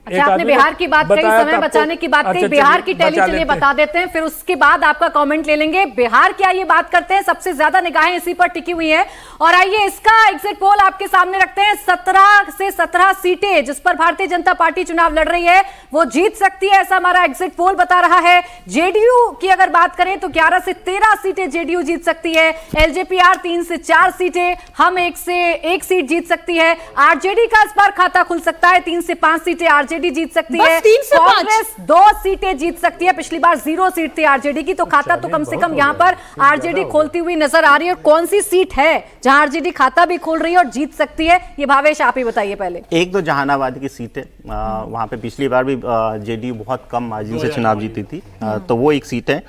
अच्छा, आपने बिहार की बात कही, समय बचाने की बात कही, बिहार की टैली चलिए बता देते हैं, फिर उसके बाद आपका कमेंट ले लेंगे। बिहार की आइए बात करते हैं, सबसे ज्यादा निगाहें इसी पर टिकी हुई हैं और आइए इसका एग्जिट पोल आपके सामने रखते हैं। 17 से 17 सीटें जिस पर भारतीय जनता पार्टी चुनाव लड़ रही है वो जीत सकती है, ऐसा हमारा एग्जिट पोल बता रहा है। जेडीयू की अगर बात करें तो 11 से 13 सीटें जेडीयू जीत सकती है, एलजेपीआर 3 से 4 सीटें, हम 1 से 1 सीट जीत सकती है, आरजेडी का इस बार खाता खुल सकता है, 3 से 5 सीटें आरजेडी जीत सकती है, कांग्रेस 2 सीटें जीत सकती है, पिछली बार 0 सीट थी आरजेडी की, तो खाता तो कम से कम यहां पर आरजेडी खोलती हुई नजर आ रही है। और कौन सी सीट है जहां आरजेडी खाता भी खोल रही है और जीत सकती है, ये भावेश आप ही बताइए पहले। एक तो जहानाबाद की सीट है, वहां पे पिछली बार भी जेडीयू बहुत कम मार्जिन से चुनाव जीती थी, तो वो एक सीट है।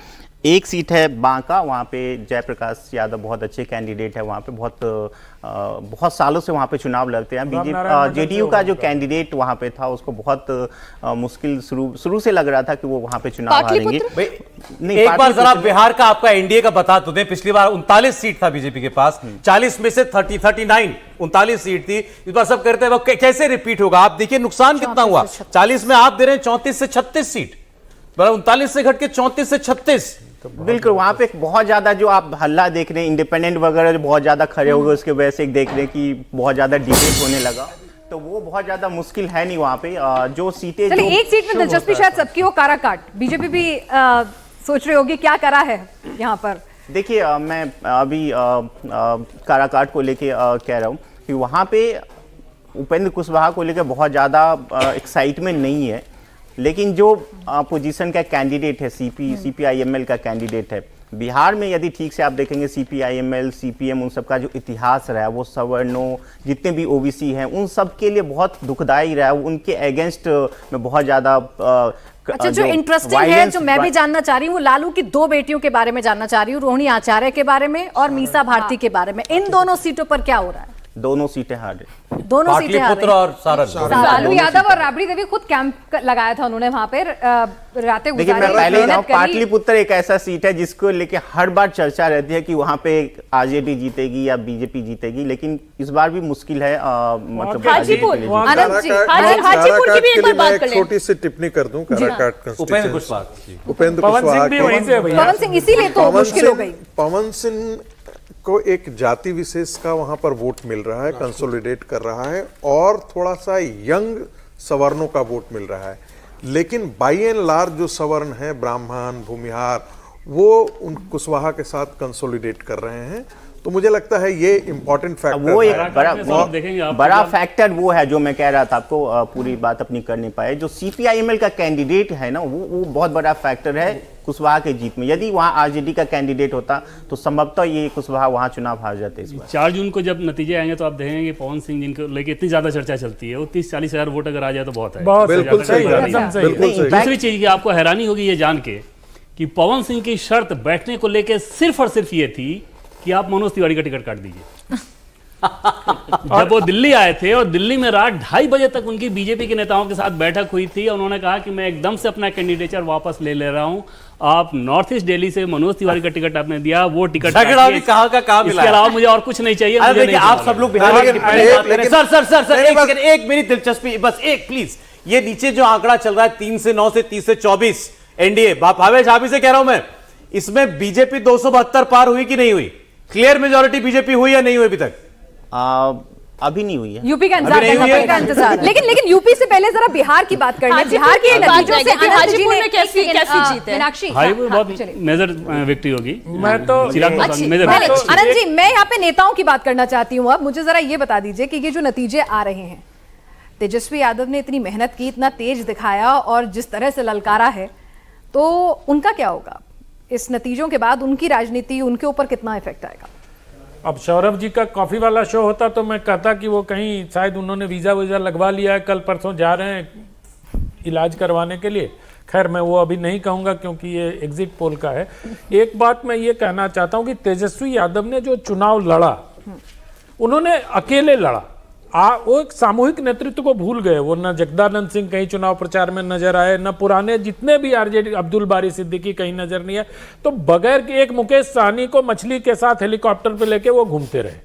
एक सीट है बांका, वहाँ पे जयप्रकाश यादव बहुत अच्छे कैंडिडेट है, वहाँ पे बहुत सालों से वहाँ पे चुनाव लड़ते हैं। बीजेपी जेडीयू का जो कैंडिडेट वहाँ पे था उसको बहुत मुश्किल शुरू से लग रहा था कि वो वहाँ पे चुनाव हारेंगे। नहीं, एक बार जरा बिहार का आपका एनडीए का बता तो दें। पिछली बार 39 सीट था बीजेपी के पास, 40 में से 39 39 सीट थी। इस बार सब कहते हैं कैसे रिपीट होगा। आप देखिए नुकसान कितना हुआ, 40 में आप दे रहे हैं 34 से 36 सीट, 39 से घट के 34 से 36। बिल्कुल, वहां पे बहुत ज्यादा जो आप हल्ला देख रहे हैं, इंडिपेंडेंट वगैरह जो बहुत ज्यादा खड़े हो गए, उसके वजह से देख रहे हैं कि बहुत ज्यादा डिबेट होने लगा, तो वो बहुत ज्यादा मुश्किल है नहीं वहां पे। जो सीटें एक सीट में दिलचस्पी शायद सबकी हो, काराकाट, बीजेपी भी सोच रही होगी क्या करा है यहाँ पर। देखिए, मैं अभी काराकाट को लेके कह रहा हूँ कि वहां पे उपेंद्र कुशवाहा को लेकर बहुत ज्यादा एक्साइटमेंट नहीं है, लेकिन जो अपोजिशन का कैंडिडेट है, सीपीआईएमएल का कैंडिडेट है, बिहार में यदि ठीक से आप देखेंगे सीपीआईएमएल, सीपीएम, उन सब का जो इतिहास रहा है, वो सवर्णों जितने भी ओबीसी हैं उन सब के लिए बहुत दुखदायी रहा है। उनके अगेंस्ट में बहुत ज़्यादा अच्छा, जो इंटरेस्टिंग है, जो मैं भी जानना चाह रही हूँ, वो लालू की 2 बेटियों के बारे में जानना चाह रही हूँ, रोहिणी आचार्य के बारे में और मीसा भारती के बारे में। इन दोनों सीटों पर क्या हो रहा है? दोनों सीटें हार रही, दोनों सीटें हार रही। और सारण, लालू यादव और राबड़ी देवी खुद कैंप लगाया था उन्होंने वहां पे, रातें गुजारी। मैं पहले पाटलिपुत्र एक ऐसा सीट है जिसको लेके हर बार चर्चा रहती है कि वहां पे आरजेडी जीतेगी या बीजेपी जीतेगी, लेकिन इस बार भी मुश्किल है। मतलब हाजीपुर की भी एक बार बात कर लें। छोटी सी टिप्पणी कर दूं, काराकाट कंस्टिट्यूएंसी, उपेंद्र कुशवाहा, पवन सिंह, इसीलिए तो मुश्किल हो गई। पवन सिंह को एक जाति विशेष का वहां पर वोट मिल रहा है, कंसोलिडेट कर रहा है, और थोड़ा सा यंग सवर्णों का वोट मिल रहा है। लेकिन बाई एंड लार्ज जो सवर्ण है, ब्राह्मण, भूमिहार, वो उन कुशवाहा के साथ कंसोलिडेट कर रहे हैं। तो मुझे लगता है ये इंपॉर्टेंट फैक्टर, वो एक बड़ा फैक्टर वो है जो मैं कह रहा था आपको, पूरी बात अपनी कर नहीं पाए। जो सीपीआईएमएल का कैंडिडेट है ना, वो बहुत बड़ा फैक्टर है कुशवाहा के जीत में। यदि वहां आरजेडी का कैंडिडेट होता तो संभवतः ये कुशवाहा वहां चुनाव हार जाते। इस बार 4 जून को जब नतीजे आएंगे तो आप देखेंगे पवन सिंह जिनको लेके इतनी ज्यादा चर्चा चलती है, वो 30-40 हजार वोट अगर आ जाए तो बहुत है। बिल्कुल सही। दूसरी चीज की आपको हैरानी होगी ये जान के कि पवन सिंह की शर्त बैठने को लेकर सिर्फ और सिर्फ ये थी कि आप मनोज तिवारी का टिकट काट दीजिए। जब वो दिल्ली आए थे और दिल्ली में रात 2:30 बजे तक उनकी बीजेपी के नेताओं के साथ बैठक हुई थी, उन्होंने कहा कि मैं एकदम से अपना कैंडिडेचर वापस ले रहा हूं, आप नॉर्थ ईस्ट दिल्ली से मनोज तिवारी का टिकट आपने दिया, वो टिकट कहाँ का मिला, इसके अलावा मुझे और कुछ नहीं चाहिए। आप सब लोग बिहार के सर एक मेरी दिलचस्पी बस एक प्लीज, ये नीचे जो आंकड़ा चल रहा है 3 से 9 से 30 से 24 एनडीए, भावेश आप ही से कह रहा हूं मैं, इसमें बीजेपी 272 पार हुई कि नहीं हुई? क्लियर मेजॉरिटी बीजेपी हुई या नहीं हुई अभी तक? अभी नहीं हुई है। यूपी का इंतजार, लेकिन यूपी से पहले जरा बिहार की बात कर लें। बिहार के नतीजों से हाजीपुर में कैसी जीत है? मीनाक्षी, हाजीपुर बहुत मेजर विक्ट्री होगी। मैं तो आनंद जी, मैं यहाँ पे नेताओं की बात करना चाहती हूँ। अब मुझे जरा ये बता दीजिए कि ये जो नतीजे आ रहे हैं, तेजस्वी यादव ने इतनी मेहनत की, इतना तेज दिखाया और जिस तरह से ललकारा है, तो उनका क्या होगा इस नतीजों के बाद? उनकी राजनीति, उनके ऊपर कितना इफेक्ट आएगा? अब सौरभ जी का कॉफी वाला शो होता तो मैं कहता कि वो कहीं शायद उन्होंने वीजा लगवा लिया है, कल परसों जा रहे हैं इलाज करवाने के लिए। खैर मैं वो अभी नहीं कहूंगा क्योंकि ये एग्जिट पोल का है। एक बात मैं ये कहना चाहता हूं कि तेजस्वी यादव ने जो चुनाव लड़ा, उन्होंने अकेले लड़ा। वो एक सामूहिक नेतृत्व को भूल गए। वो न जगदानंद सिंह कहीं चुनाव प्रचार में नजर आए, न पुराने जितने भी आरजेडी, अब्दुल बारी सिद्दीकी कहीं नजर नहीं है। तो बगैर कि एक मुकेश सहनी को मछली के साथ हेलीकॉप्टर पे लेके वो घूमते रहे।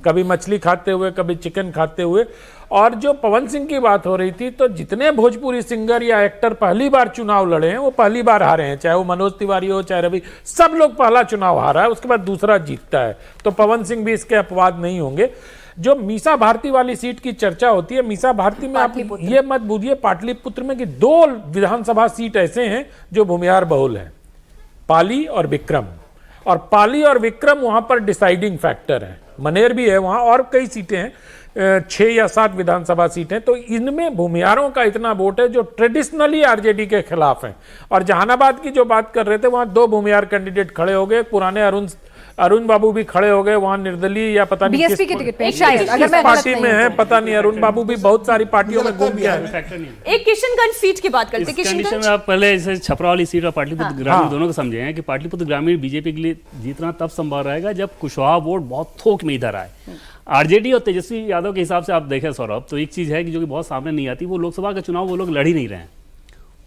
कभी मछली खाते हुए, कभी चिकन खाते हुए। और जो पवन सिंह की बात हो रही थी, तो जितने भोजपुरी सिंगर या एक्टर पहली बार चुनाव लड़े हैं वो पहली बार हारे हैं, चाहे वो मनोज तिवारी हो चाहे रवि, सब लोग पहला चुनाव हारा है, उसके बाद दूसरा जीतता है। तो पवन सिंह भी इसके अपवाद नहीं होंगे। जो मीसा भारती वाली सीट की चर्चा होती है, मीसा भारती में आप ये मत भूलिए पाटलिपुत्र में कि 2 विधानसभा सीट ऐसे हैं जो भूमिहार बहुल हैं, पाली और विक्रम। और पाली और विक्रम वहां पर डिसाइडिंग फैक्टर है। मनेर भी है वहां, और कई सीटें हैं, 6 या 7 विधानसभा सीटें। तो इनमें भूमिहारों का इतना वोट है जो ट्रेडिशनली आरजेडी के खिलाफ हैं। और जहानाबाद की जो बात कर रहे थे, वहां 2 भूमिहार कैंडिडेट खड़े हो गए, पुराने अरुण बाबू भी खड़े हो गए, वहां निर्दलीय या पता नहीं बीएसपी के टिकट पे शायद, अगर किस मैं पार्टी में है पता नहीं। अरुण बाबू भी बहुत सारी पार्टियों में घूम गया है। एक किशनगंज सीट की बात करते हैं। कंडीशन में आप पहले जैसे छपरा वाली सीट और पाटलिपुत्र ग्रामीण दोनों को समझे हैं कि पाटलिपुत्र ग्रामीण बीजेपी के लिए जीतना तब संभव रहेगा जब कुशवाहा वोट बहुत थोक में इधर आए। आरजेडी और तेजस्वी यादव के हिसाब से आप देखें सौरभ, तो एक चीज है कि जो कि बहुत सामने नहीं आती, वो लोकसभा का चुनाव वो लोग लड़ ही नहीं रहे हैं।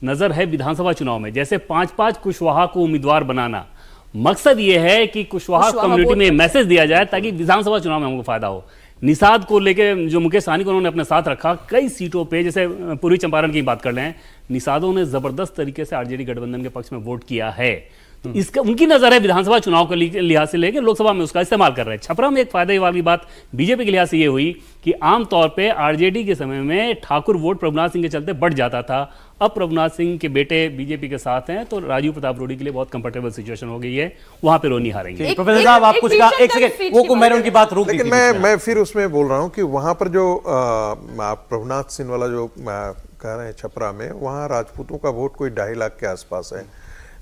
नजर है विधानसभा चुनाव में, जैसे 5-5 कुशवाहा को उम्मीदवार बनाना। मकसद ये है कि कुशवाहा कम्युनिटी में मैसेज दिया जाए ताकि विधानसभा चुनाव में हमको फायदा हो। निषाद को लेके जो मुकेश सहनी को उन्होंने अपने साथ रखा, कई सीटों पे, जैसे पूर्वी चंपारण की बात कर लें, निषादों ने जबरदस्त तरीके से आरजेडी गठबंधन के पक्ष में वोट किया है। तो इसका उनकी नजर है विधानसभा चुनाव के लिहाज से लेकर लोकसभा में उसका इस्तेमाल कर रहे हैं। छपरा में एक फायदे वाली बात बीजेपी के लिहाज से ये हुई कि आमतौर पे आरजेडी के समय में ठाकुर वोट प्रभुनाथ सिंह के चलते बढ़ जाता था। अब प्रभुनाथ सिंह के बेटे बीजेपी के साथ हैं, तो राजीव प्रताप रूडी के लिए बहुत कंफर्टेबल सिचुएशन हो गई है, वहां पे रोनी हारेंगे। प्रोफेसर साहब आप कुछ कहा, एक सेकंड, वो मैंने उनकी बात रोक दी थी। लेकिन मैं फिर उसमें बोल रहा हूं कि वहां पर जो प्रभुनाथ सिंह वाला जो कह रहे हैं छपरा में, वहां राजपूतों का वोट कोई 2.5 लाख के आसपास है,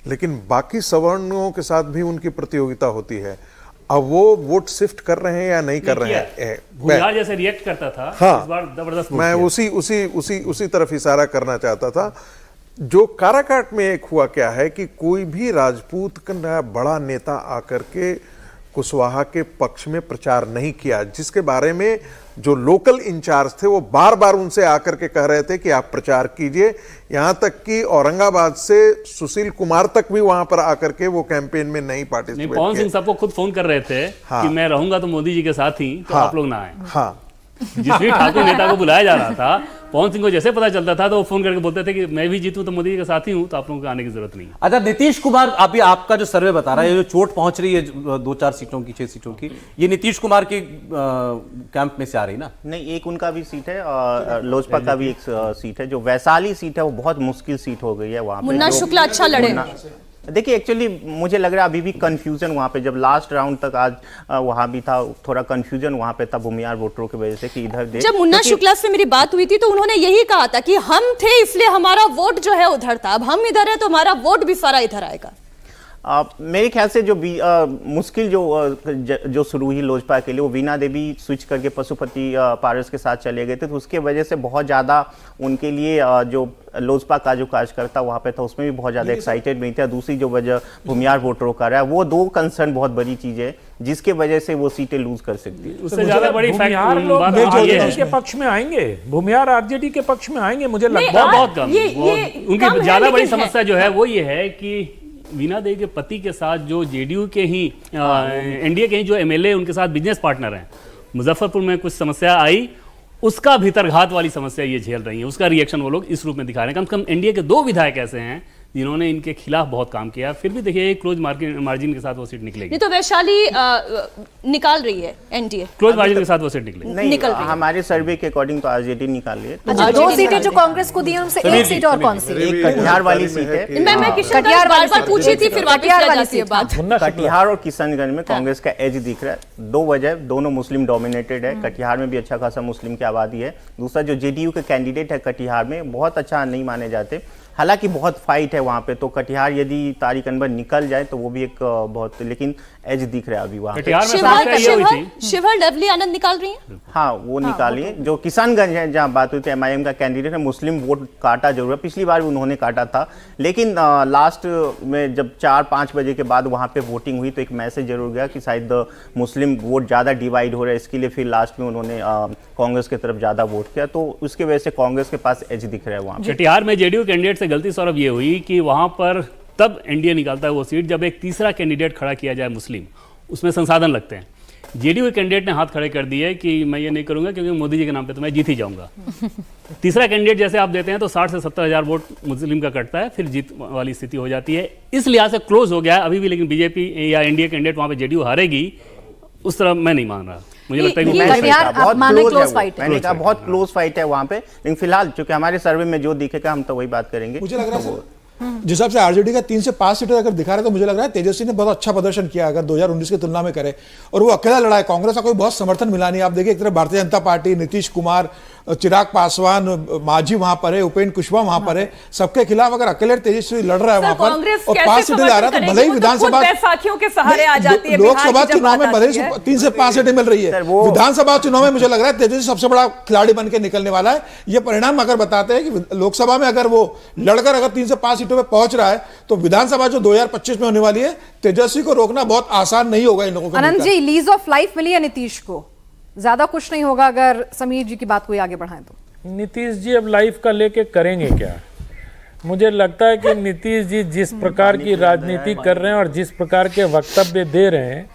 लेकिन बाकी सवर्णों के साथ भी उनकी प्रतियोगिता होती है। अब वो वोट शिफ्ट कर रहे हैं या नहीं कर रहे हैं, भूमिहार जैसे रिएक्ट करता था, हाँ, इस बार जबरदस्त मैं उसी तरफ इशारा करना चाहता था। जो काराकाट में एक हुआ क्या है कि कोई भी राजपूत का बड़ा नेता आकर के कुशवाहा के पक्ष में प्रचार नहीं किया, जिसके बारे में जो लोकल इंचार्ज थे वो बार बार उनसे आकर के कह रहे थे कि आप प्रचार कीजिए। यहां तक कि औरंगाबाद से सुशील कुमार तक भी वहां पर आकर के वो कैंपेन में नहीं पार्टिसिपेट किए। पवन सिंह सबको खुद फोन कर रहे थे कि मैं रहूंगा तो मोदी जी के साथ ही, तो आप लोग ना आए। हाँ, जिस भी ठाकुर नेता को बुलाया जा रहा था, पवन सिंह को जैसे पता चलता था तो वो फोन करके बोलते थे कि मैं भी जीतूं तो मोदी जी के साथ ही हूं, तो आप लोगों को आने की जरूरत नहीं है। अच्छा, नीतीश कुमार, अभी आपका जो सर्वे बता रहा है, जो चोट पहुंच रही है 2-4 सीटों की, 6 सीटों की, ये नीतीश कुमार के कैंप में से आ रही ना? नहीं, एक उनका भी सीट है और लोजपा का भी एक सीट है। जो वैशाली सीट है वो बहुत मुश्किल सीट हो गई है वहां पे। मुन्ना शुक्ला अच्छा लड़े। देखिए, एक्चुअली मुझे लग रहा है अभी भी कंफ्यूजन वहां पे, जब लास्ट राउंड तक आज वहां भी था, थोड़ा कंफ्यूजन वहां पे था भूमिहार वोटरों की वजह से कि इधर देख। जब मुन्ना शुक्ला से मेरी बात हुई थी तो उन्होंने यही कहा था कि हम थे इसलिए हमारा वोट जो है उधर था, अब हम इधर है तो हमारा वोट भी सारा इधर आएगा। मेरे ख्याल से जो मुश्किल जो शुरू हुई लोजपा के लिए, वो वीणा देवी स्विच करके पशुपति पारस के साथ चले गए थे, तो उसके वजह से बहुत ज़्यादा उनके लिए जो लोजपा का जो कार्यकर्ता वहाँ पे था उसमें भी बहुत ज़्यादा एक्साइटेड नहीं था। दूसरी जो वजह भूमिहार वोटरों का रहा है, वो 2 कंसर्न बहुत बड़ी चीज़ है जिसके वजह से वो सीटें लूज कर सकती है। उससे ज़्यादा बड़ी भूमिहार लोग आरजेडी के पक्ष में आएंगे, भूमिहार आरजेडी के पक्ष में आएंगे, मुझे लगता है बहुत कम। उनकी ज़्यादा बड़ी समस्या जो है वो ये है कि वीणा देवी के पति के साथ जो जेडीयू के ही एनडीए के ही जो एमएलए उनके साथ बिजनेस पार्टनर हैं, मुजफ्फरपुर में कुछ समस्या आई, उसका भीतरघात वाली समस्या ये झेल रही है, उसका रिएक्शन वो लोग इस रूप में दिखा रहे हैं। कम से कम एनडीए के 2 विधायक ऐसे हैं जिन्होंने इनके खिलाफ बहुत काम किया, फिर भी देखिए क्लोज मार्जिन के साथ वो सीट निकलेगी। नहीं तो वैशाली निकाल रही है एनडीए, क्लोज मार्जिन के साथ वो सीट निकलेगी। नहीं, हमारे सर्वे के अकॉर्डिंग तो आरजेडी निकाल रही है। अच्छा, 2 सीटें जो कांग्रेस को दी है उनसे एक सीट और कौन सी? एक कटिहार वाली सीट है। मैं किशनगंज बार पूछी थी, फिर वापस आ जाती है बात। कटिहार और किशनगंज में कांग्रेस का एज दिख रहा है। 2 वजह, दोनों मुस्लिम डोमिनेटेड है। कटिहार में भी अच्छा खासा मुस्लिम की आबादी है। दूसरा, जो जेडीयू के कैंडिडेट है कटिहार में, बहुत अच्छा नहीं माने जाते, हालांकि बहुत फाइट है वहां पे। तो कटिहार यदि तारिक अनवर निकल जाए तो वो भी एक बहुत, लेकिन एज दिख रहा है अभी वहां पे। शिवहर लवली आनंद निकाल रही है। हाँ, वो निकाली है। जो किशनगंज है जहाँ बात हुई थी, एमआईएम का कैंडिडेट है, मुस्लिम वोट काटा जरूर है, पिछली बार भी उन्होंने काटा था, लेकिन लास्ट में जब 4-5 बजे के बाद वहाँ पे वोटिंग हुई तो एक मैसेज जरूर गया कि शायद मुस्लिम वोट ज़्यादा डिवाइड हो रहा है, इसके लिए फिर लास्ट में उन्होंने कांग्रेस की तरफ ज़्यादा वोट किया, तो उसकी वजह से कांग्रेस के पास एज दिख रहा है वहाँ। कटिहार में जेडीयू कैंडिडेट से गलती सौरभ ये हुई कि वहां पर तब एनडीए निकालता है वो सीट जब एक तीसरा कैंडिडेट खड़ा किया जाए मुस्लिम, उसमें संसाधन लगते हैं। जेडीयू के कैंडिडेट ने हाथ खड़े कर दिए कि मैं ये नहीं करूंगा क्योंकि मोदी जी के नाम पे तो मैं जीत ही जाऊंगा। तीसरा कैंडिडेट जैसे आप देते हैं तो 60 से 70 हज़ार वोट मुस्लिम का कटता है, फिर जीत वाली स्थिति हो जाती है। इस लिहाज से क्लोज हो गया है अभी भी, लेकिन बीजेपी या एनडीए कैंडिडेट वहां पे जेडीयू हारेगी उस तरह मैं नहीं मान रहा। मुझे लगता है कि मैंने कहा बहुत क्लोज फाइट है वहां पे, लेकिन फिलहाल चूंकि हमारे सर्वे में जो दिखेगा हम तो वही बात करेंगे। मुझे लग रहा है जिस हिसाब से आरजेडी का 3 से 5 सीटें अगर दिखा रहे तो मुझे लग रहा है तेजस्वी ने बहुत अच्छा प्रदर्शन किया अगर 2019 की तुलना में करे, और वो अकेला लड़ा है, कांग्रेस का कोई बहुत समर्थन मिला नहीं। आप देखिए एक तरफ भारतीय जनता पार्टी, नीतीश कुमार, चिराग पासवान, मांझी वहां पर है, उपेंद्र कुशवाहा वहां पर है, सबके खिलाफ अगर अकेले तेजस्वी लड़ रहा है वहां पर और 5 सीटें ला रहा है तो भले ही विधानसभा के सहारे आ जाती है। लोकसभा चुनाव में भले ही 3 से 5 सीटें मिल रही है, विधानसभा चुनाव में मुझे लग रहा है तेजस्वी सबसे बड़ा खिलाड़ी बन के निकलने वाला है। ये परिणाम अगर बताते हैं कि लोकसभा में अगर वो लड़कर अगर 3 से 5 सीटों पर पहुंच रहा है तो विधानसभा जो 2025 में होने वाली है तेजस्वी को रोकना बहुत आसान नहीं होगा इन लोगों को। Anand ji, lease of life मिली है नीतीश को, ज्यादा कुछ नहीं होगा अगर समीर जी की बात कोई आगे बढ़ाएं तो। नीतीश जी अब लाइफ का लेके करेंगे क्या? मुझे लगता है कि नीतीश जी जिस प्रकार की राजनीति कर रहे हैं और जिस प्रकार के वक्तव्य दे रहे हैं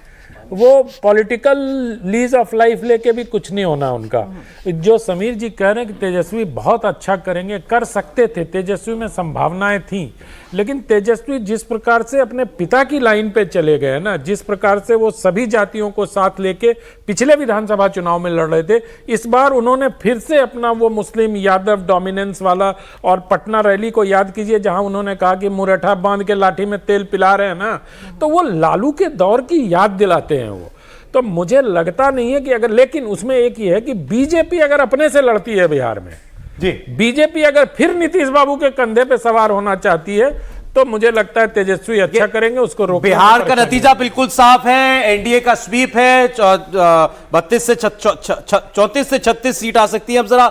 वो पॉलिटिकल लीज ऑफ लाइफ लेके भी कुछ नहीं होना उनका। जो समीर जी कह रहे हैं कि तेजस्वी बहुत अच्छा करेंगे, कर सकते थे, तेजस्वी में संभावनाएं थी, लेकिन तेजस्वी जिस प्रकार से अपने पिता की लाइन पे चले गए ना, जिस प्रकार से वो सभी जातियों को साथ लेके पिछले विधानसभा चुनाव में लड़ रहे थे, इस बार उन्होंने फिर से अपना वो मुस्लिम यादव डोमिनेंस वाला, और पटना रैली को याद कीजिए जहां उन्होंने कहा कि मुरैठा बांध के लाठी में तेल पिला रहे हैं ना, तो वो लालू के दौर की याद दिलाते हैं वो। तो मुझे लगता नहीं है कि अगर, लेकिन उसमें एक ही है कि बीजेपी अगर अपने से लड़ती है बिहार में जी, बीजेपी अगर फिर नीतीश बाबू के कंधे पे सवार होना चाहती है तो मुझे लगता है तेजस्वी अच्छा करेंगे, उसको रोकना। बिहार का नतीजा बिल्कुल साफ है, एनडीए का स्वीप है, 32 से 34 से 36 सीट आ सकती है। अब जरा